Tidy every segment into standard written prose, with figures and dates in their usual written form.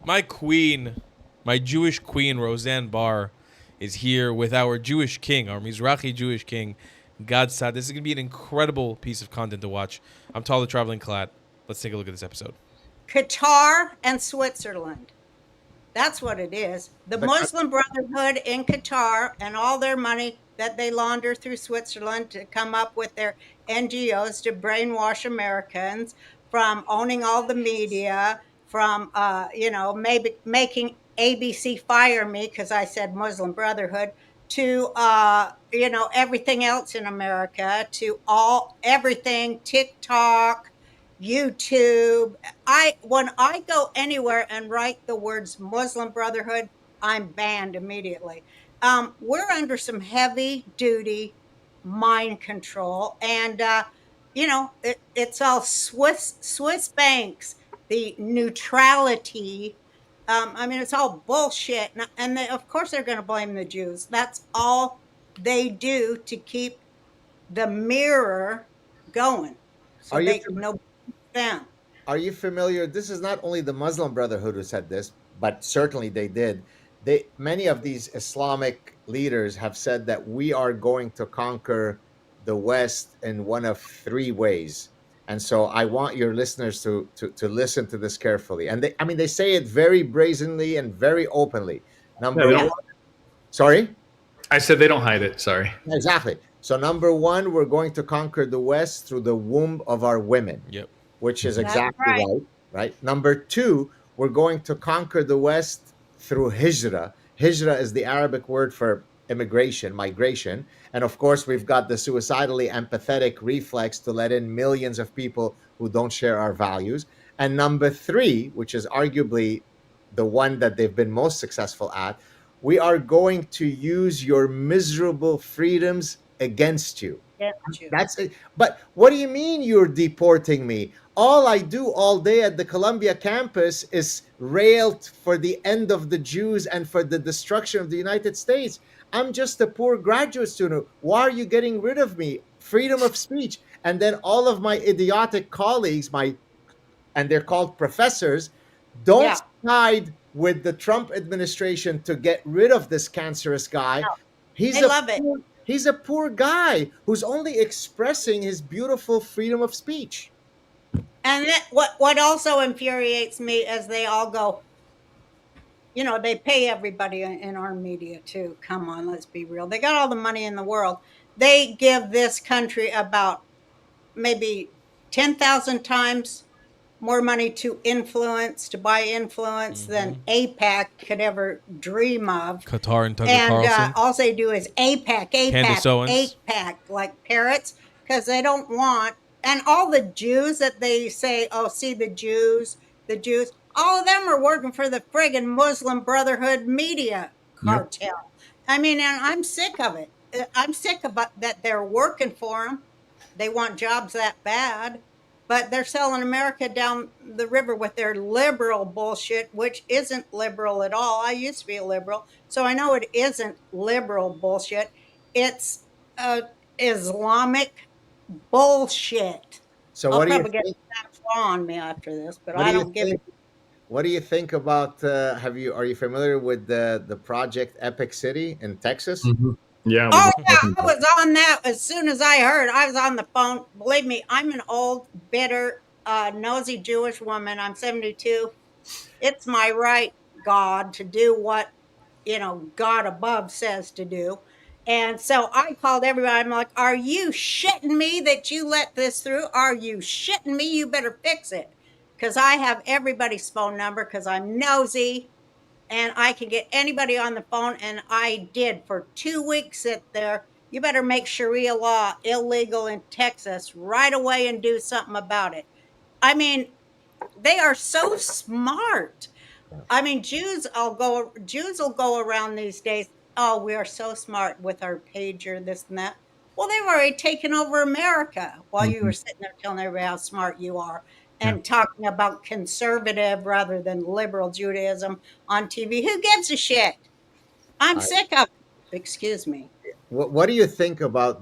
My queen, my Jewish queen, Roseanne Barr, is here with our Jewish king, our Mizrahi Jewish king, God Saad. This is going to be an incredible piece of content to watch. I'm Tall the Traveling Clad. Let's take a look at this episode. Qatar and Switzerland. That's what it is. The But Muslim Brotherhood in Qatar and all their money that they launder through Switzerland to come up with their NGOs to brainwash Americans from owning all the media, from maybe making ABC fire me because I said Muslim Brotherhood, to everything else in America, to everything TikTok, YouTube. When I go anywhere and write the words Muslim Brotherhood, I'm banned immediately. We're under some heavy duty mind control, and it's all Swiss banks, the neutrality. It's all bullshit, and of course they're going to blame the Jews. That's all they do to keep the mirror going, so are you they know them. are you familiar? This is not only the Muslim Brotherhood who said this, but certainly they did. Many of these Islamic leaders have said that we are going to conquer the West in one of three ways. And so I want your listeners to listen to this carefully. And they say it very brazenly and very openly. Number Yeah. one, sorry? I said they don't hide it. Sorry. Exactly. So number one, we're going to conquer the West through the womb of our women. Yep. Which is That's exactly right. right? Number two, we're going to conquer the West through hijrah. Hijrah is the Arabic word for immigration, migration. And of course, we've got the suicidally empathetic reflex to let in millions of people who don't share our values. And number three, which is arguably the one that they've been most successful at, we are going to use your miserable freedoms against you. That's it. But what do you mean you're deporting me? All I do all day at the Columbia campus is rail for the end of the Jews and for the destruction of the United States. I'm just a poor graduate student. Why are you getting rid of me? Freedom of speech. And then all of my idiotic colleagues, and they're called professors, don't side with the Trump administration to get rid of this cancerous guy. They love it. He's a poor guy who's only expressing his beautiful freedom of speech. And what also infuriates me is they all go, they pay everybody in our media too. Come on, let's be real. They got all the money in the world. They give this country about maybe 10,000 times more money to buy influence than APAC could ever dream of. Qatar and Tucker And Carlson. all they do is Candace Owens. APAC, like parrots, because they don't want. And all the Jews that they say, oh, see the Jews, all of them are working for the friggin' Muslim Brotherhood media cartel. And I'm sick of it. I'm sick of that they're working for them. They want jobs that bad. But they're selling America down the river with their liberal bullshit, which isn't liberal at all. I used to be a liberal, so I know it isn't liberal bullshit. It's Islamic bullshit. So I'll what do you probably get think? on me after this, but What I do you don't give think? it. What do you think about? Are you familiar with the project Epic City in Texas? Mm-hmm. Yeah. Oh, yeah, I was on that as soon as I heard. I was on the phone. Believe me, I'm an old, bitter, nosy Jewish woman. I'm 72. It's my right, God, to do what, God above says to do. And so I called everybody. I'm like, are you shitting me that you let this through? Are you shitting me? You better fix it. Because I have everybody's phone number because I'm nosy. And I can get anybody on the phone, and I did for 2 weeks sit there. You better make Sharia law illegal in Texas right away and do something about it. They are so smart. Jews will go around these days. Oh, we are so smart with our pager, this and that. Well, they've already taken over America while you were sitting there telling everybody how smart you are and talking about conservative rather than liberal Judaism on TV. Who gives a shit? I'm sick of it. Excuse me. What do you think about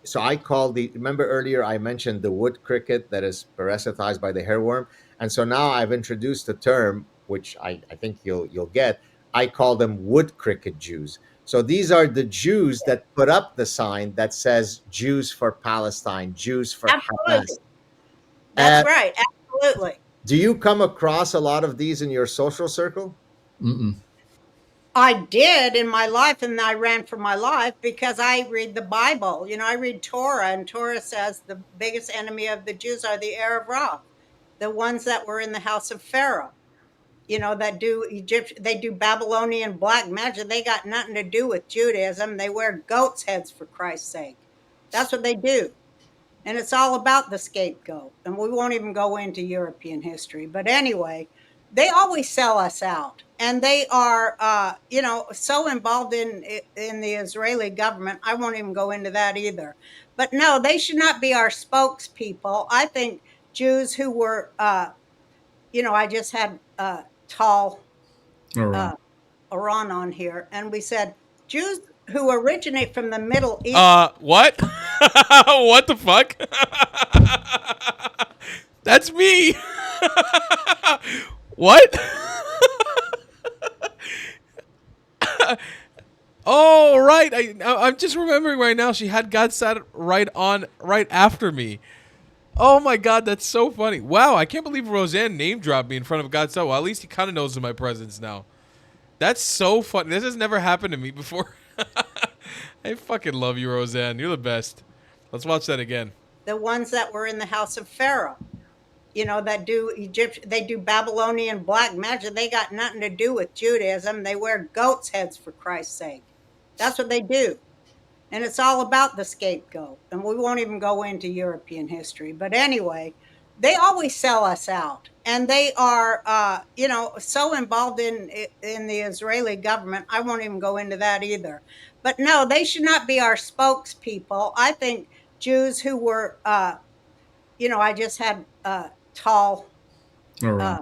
So I called remember earlier I mentioned the wood cricket that is parasitized by the hairworm, and so now I've introduced a term which I think you'll get, I call them wood cricket Jews. So these are the Jews that put up the sign that says Jews for Palestine, Jews for Hamas. Absolutely. That's right. Absolutely. Do you come across a lot of these in your social circle? Mm-mm. I did in my life, and I ran for my life because I read the Bible. You know, I read Torah, and Torah says the biggest enemy of the Jews are the Arab Ra, the ones that were in the house of Pharaoh. You know, that do they do Babylonian black magic. They got nothing to do with Judaism. They wear goats' heads, for Christ's sake. That's what they do. And it's all about the scapegoat. And we won't even go into European history. But anyway, they always sell us out. And they are, so involved in the Israeli government. I won't even go into that either. But no, they should not be our spokespeople. I think Jews who were, I just had Tal All right. Iran on here, and we said Jews who originate from the Middle East. What? What the fuck? That's me. What? Oh, right. I'm just remembering right now. She had God sat right after me. Oh my God, that's so funny. Wow, I can't believe Roseanne name dropped me in front of God. So well, at least he kind of knows of my presence now. That's so funny. This has never happened to me before. I fucking love you, Roseanne. You're the best. Let's watch that again. The ones that were in the house of Pharaoh, that do they do Babylonian black magic. They got nothing to do with Judaism. They wear goats' heads, for Christ's sake. That's what they do. And it's all about the scapegoat. And we won't even go into European history. But anyway, they always sell us out. And they are, so involved in the Israeli government. I won't even go into that either. But no, they should not be our spokespeople. I think Jews who were, I just had Tal All right.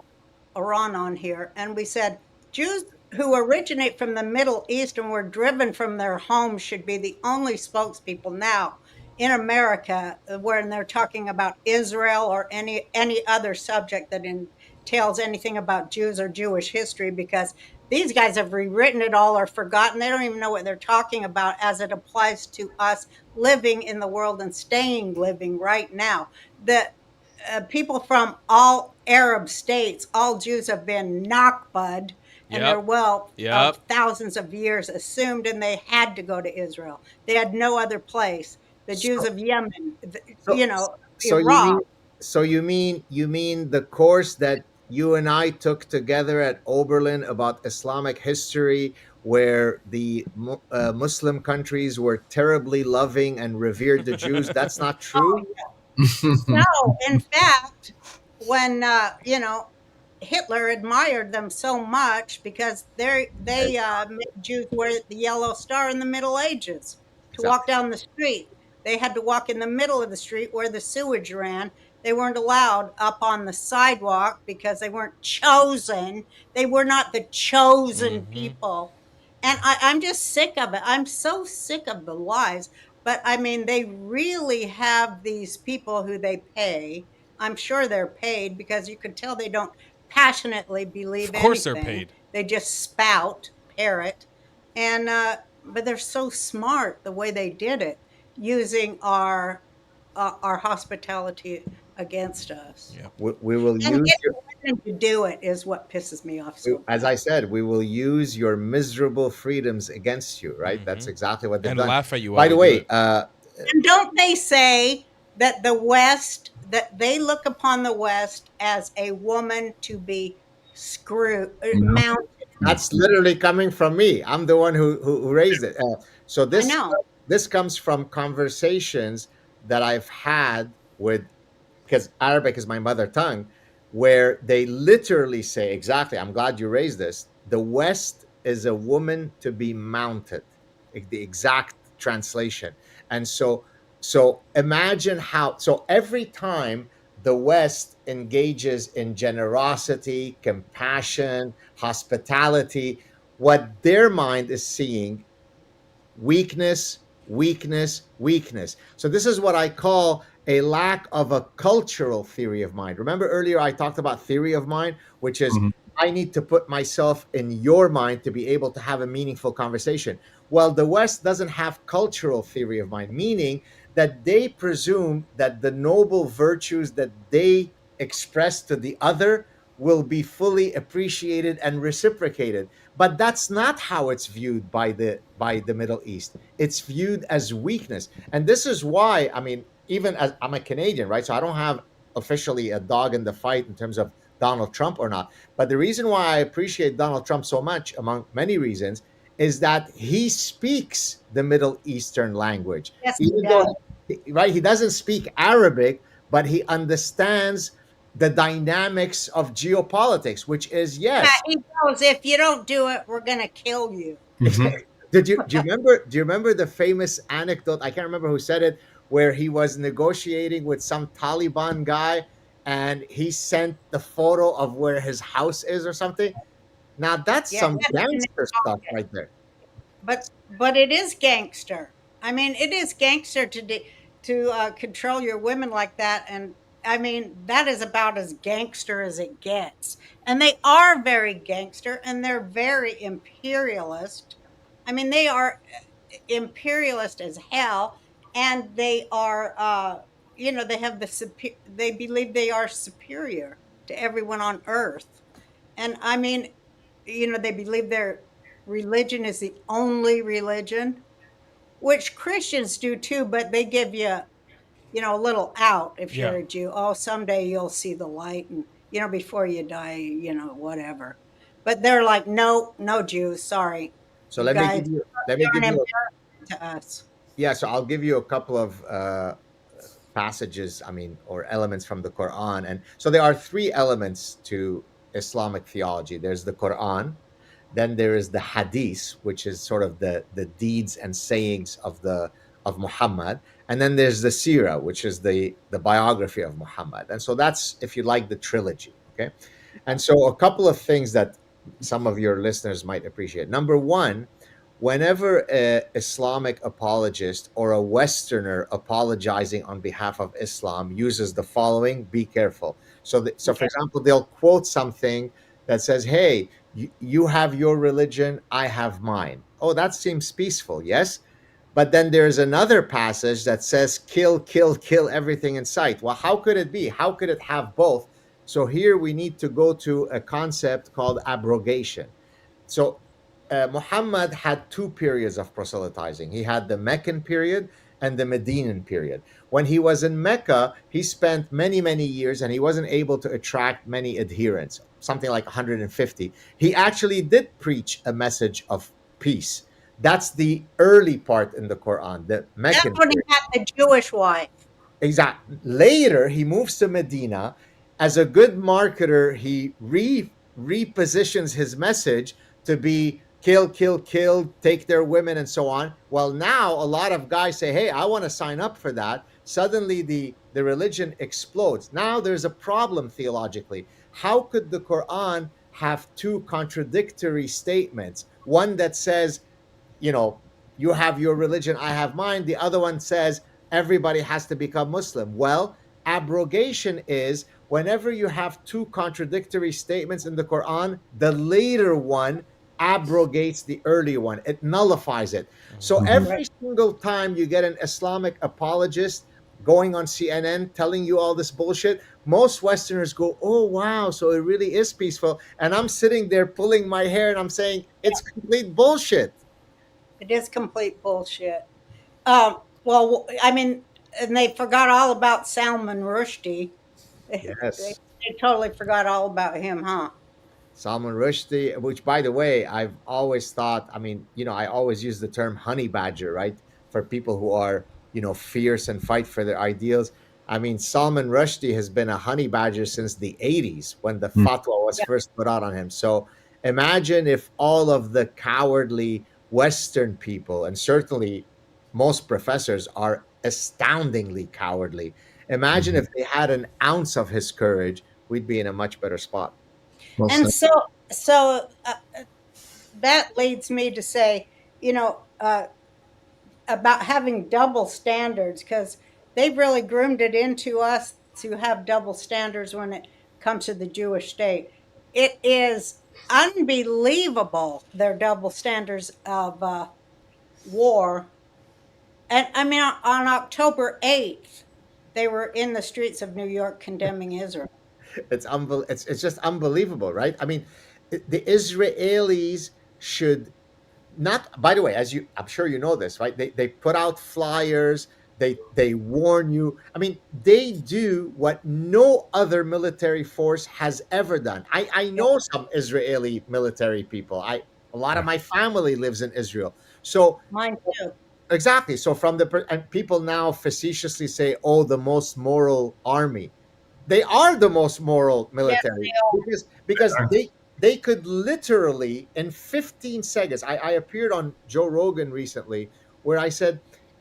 Iran on here, and we said Jews who originate from the Middle East and were driven from their homes should be the only spokespeople now in America when they're talking about Israel or any other subject that entails anything about Jews or Jewish history, because these guys have rewritten it all or forgotten. They don't even know what they're talking about as it applies to us living in the world and staying living right now. The people from all Arab states, all Jews have been nakbud, and their wealth of thousands of years assumed, and they had to go to Israel. They had no other place. The Jews of Yemen, Iraq. So you mean the course that you and I took together at Oberlin about Islamic history, where the Muslim countries were terribly loving and revered the Jews? That's not true. Oh, yeah. No, in fact, when Hitler admired them so much because they made Jews wear the yellow star in the Middle Ages to walk down the street. They had to walk in the middle of the street where the sewage ran. They weren't allowed up on the sidewalk because they weren't chosen. They were not the chosen people. And I'm just sick of it. I'm so sick of the lies. But I mean, they really have these people who they pay. I'm sure they're paid, because you can tell they don't passionately believe anything. Of course they're paid. They just spout, parrot. And but they're so smart the way they did it, using our hospitality against us. Yeah. We will And use getting women to do it is what pisses me off so as bad. I said, we will use your miserable freedoms against you, right? That's exactly what they've And done. laugh at you. By the while you way, do it. And don't they say that the West, that they look upon the West as a woman to be mounted? That's literally coming from me. I'm the one who raised it. So I know. this comes from conversations that I've had with, because Arabic is my mother tongue, where they literally say exactly. I'm glad you raised this. The West is a woman to be mounted, the exact translation. And so imagine how. So every time the West engages in generosity, compassion, hospitality, what their mind is seeing: weakness, weakness, weakness. So this is what I call a lack of a cultural theory of mind. Remember earlier I talked about theory of mind, which is I need to put myself in your mind to be able to have a meaningful conversation. Well, the West doesn't have cultural theory of mind, meaning that they presume that the noble virtues that they express to the other will be fully appreciated and reciprocated. But that's not how it's viewed by the Middle East. It's viewed as weakness. And this is why, I mean, even as I'm a Canadian, right? So I don't have officially a dog in the fight in terms of Donald Trump or not. But the reason why I appreciate Donald Trump so much, among many reasons, is that he speaks the Middle Eastern language. Yes, he Even though, does. right, he doesn't speak Arabic, but he understands the dynamics of geopolitics, which is, Yeah, yes. he knows if you don't do it, we're gonna kill you. Mm-hmm. Do you remember the famous anecdote? I can't remember who said it, where he was negotiating with some Taliban guy and he sent the photo of where his house is or something. Now that's Yeah, some that's in gangster stuff August. right there. But it is gangster. I mean, it is gangster to control your women like that, and I mean that is about as gangster as it gets. And they are very gangster, and they're very imperialist. I mean, they are imperialist as hell, and they are, they have they believe they are superior to everyone on Earth, and I mean, they believe their religion is the only religion, which Christians do too, but they give you, a little out if Yeah. you're a Jew. Oh, someday you'll see the light, and before you die, whatever. But they're like, no, no Jews, sorry, So you let me guys give you let me aren't give you important to us. yeah, so I'll give you a couple of passages, I mean, or elements from the Quran. And so there are three elements to Islamic theology. There's the Quran, then there is the Hadith, which is sort of the deeds and sayings of Muhammad, and then there's the Sirah, which is the biography of Muhammad. And so that's, if you like, the trilogy. Okay, and so a couple of things that some of your listeners might appreciate. Number one, whenever a Islamic apologist or a Westerner apologizing on behalf of Islam uses the following, be careful. So for Okay. example, they'll quote something that says, "Hey, you have your religion, I have mine." Oh, that seems peaceful, yes. But then there's another passage that says, "Kill, kill, kill everything in sight." Well, how could it be? How could it have both? So here we need to go to a concept called abrogation. So Muhammad had two periods of proselytizing. He had the Meccan period and the Medinan period. When he was in Mecca, he spent many, many years and he wasn't able to attract many adherents, something like 150. He actually did preach a message of peace. That's the early part in the Quran, the That's Meccan when he period. had the Jewish wife. Exactly. Later, he moves to Medina. As a good marketer, he repositions his message to be kill, kill, kill, take their women, and so on. Well, now a lot of guys say, "Hey, I want to sign up for that." Suddenly, the religion explodes. Now there's a problem theologically. How could the Quran have two contradictory statements? One that says, you know, you have your religion, I have mine. The other one says everybody has to become Muslim. Well, abrogation is whenever you have two contradictory statements in the Quran, the later one abrogates the earlier one, it nullifies it. So Mm-hmm. Right. every single time you get an Islamic apologist going on CNN telling you all this bullshit, most Westerners go, "Oh, wow, so it really is peaceful." And I'm sitting there pulling my hair and I'm saying, it's complete bullshit. It is complete bullshit. Well, I mean, and they forgot all about Salman Rushdie. They Yes. totally forgot all about him, huh? Salman Rushdie, which, by the way, I've always thought, I mean, I always use the term honey badger, right? For people who are, fierce and fight for their ideals. I mean, Salman Rushdie has been a honey badger since the 80s when the fatwa was Yeah. first put out on him. So imagine if all of the cowardly Western people, and certainly most professors are astoundingly cowardly. Imagine Mm-hmm. if they had an ounce of his courage, we'd be in a much better spot. Well And said. so that leads me to say, about having double standards, because they've really groomed it into us to have double standards when it comes to the Jewish state. It is unbelievable, their double standards of war. And I mean, on October 8th, they were in the streets of New York condemning Israel. It's just unbelievable, right? I mean, the Israelis should not, by the way, as you, I'm sure you know this, right? They put out flyers, they warn you. I mean, they do what no other military force has ever done. I Yeah, know some Israeli military people. A lot of my family lives in Israel. So mine too. exactly. So from and people now facetiously say, "Oh, the most moral army." They are the most moral Yes, military they are. because they could literally in 15 seconds. I appeared on Joe Rogan recently where I said,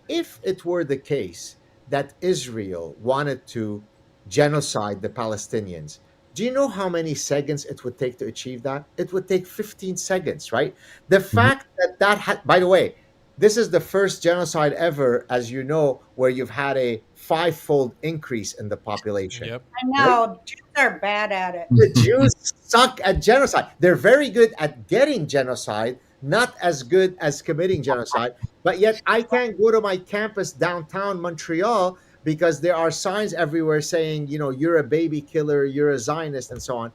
if it were the case that Israel wanted to genocide the Palestinians, do you know how many seconds it would take to achieve that? It would take 15 seconds, right? The Mhm. fact that that had, by the way, this is the first genocide ever, as you know, where you've had a five-fold increase in the population. Yep. I Right? know. Jews are bad at it. The Jews suck at genocide. They're very good at getting genocide, not as good as committing genocide. But yet, I can't go to my campus downtown Montreal because there are signs everywhere saying, you know, you're a baby killer, you're a Zionist, and so on.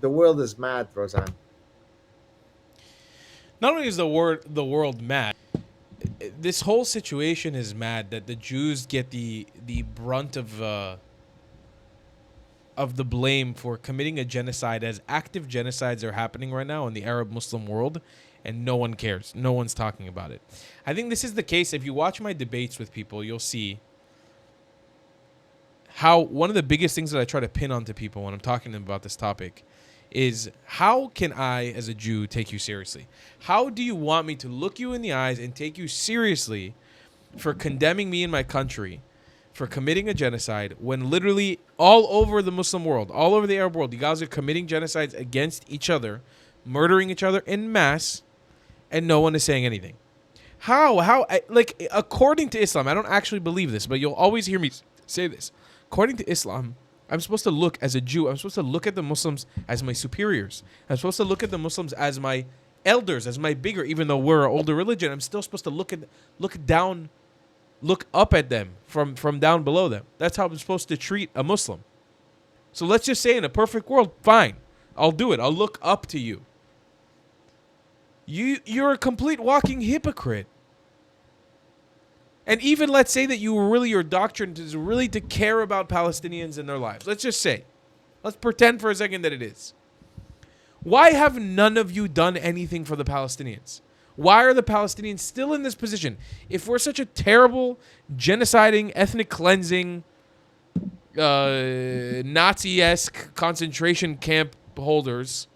The world is mad, Roseanne. Not only is the world mad, this whole situation is mad that the Jews get the brunt of the blame for committing a genocide, as active genocides are happening right now in the Arab Muslim world, and no one cares. No one's talking about it. I think this is the case. If you watch my debates with people, you'll see how one of the biggest things that I try to pin onto people when I'm talking to them about this topic is, how can I, as a Jew, take you seriously? How do you want me to look you in the eyes and take you seriously for condemning me in my country for committing a genocide when literally all over the Muslim world, all over the Arab world, you guys are committing genocides against each other, murdering each other en masse, and no one is saying anything? Like, according to Islam, I don't actually believe this, but you'll always hear me say this. According to Islam, I'm supposed to look, as a Jew, I'm supposed to look at the Muslims as my superiors. I'm supposed to look at the Muslims as my elders, as my bigger, even though we're an older religion. I'm still supposed to look up at them from down below them. That's how I'm supposed to treat a Muslim. So let's just say in a perfect world, fine, I'll do it. I'll look up to you. You're a complete walking hypocrite. And even let's say that your doctrine is really to care about Palestinians and their lives. Let's just say, let's pretend for a second that it is. Why have none of you done anything for the Palestinians? Why are the Palestinians still in this position? If we're such a terrible, genociding, ethnic cleansing, Nazi-esque concentration camp holders,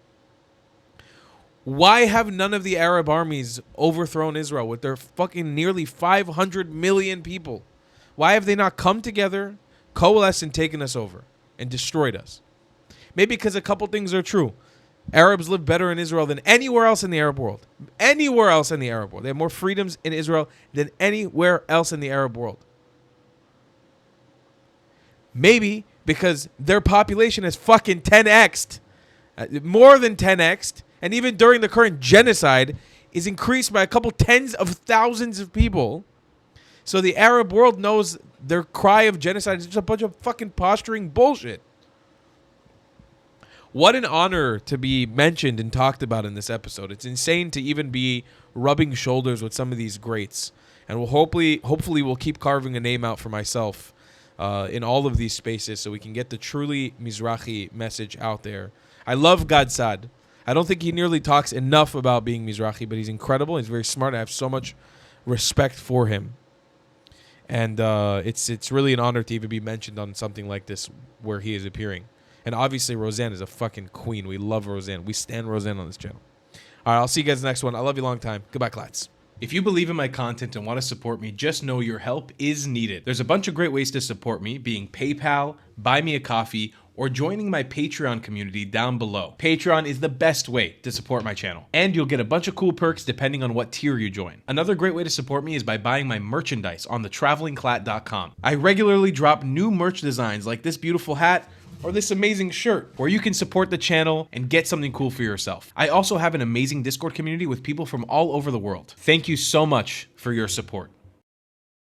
why have none of the Arab armies overthrown Israel with their fucking nearly 500 million people? Why have they not come together, coalesced, and taken us over and destroyed us? Maybe because a couple things are true. Arabs live better in Israel than anywhere else in the Arab world. Anywhere else in the Arab world. They have more freedoms in Israel than anywhere else in the Arab world. Maybe because their population has fucking 10x'd, more than 10x'd, and even during the current genocide is increased by a couple tens of thousands of people. So the Arab world knows their cry of genocide is just a bunch of fucking posturing bullshit. What an honor to be mentioned and talked about in this episode. It's insane to even be rubbing shoulders with some of these greats. And we'll hopefully we'll keep carving a name out for myself in all of these spaces so we can get the truly Mizrahi message out there. I love God Saad. I don't think he nearly talks enough about being Mizrahi, but he's incredible. He's very smart. I have so much respect for him. And it's really an honor to even be mentioned on something like this where he is appearing. And obviously, Roseanne is a fucking queen. We love Roseanne. We stand Roseanne on this channel. All right, I'll see you guys next one. I love you long time. Goodbye, Clats. If you believe in my content and want to support me, just know your help is needed. There's a bunch of great ways to support me, being PayPal, Buy Me a Coffee, or joining my Patreon community down below. Patreon is the best way to support my channel, and you'll get a bunch of cool perks depending on what tier you join. Another great way to support me is by buying my merchandise on thetravelingclat.com. I regularly drop new merch designs like this beautiful hat, or this amazing shirt, where you can support the channel and get something cool for yourself. I also have an amazing Discord community with people from all over the world. Thank you so much for your support.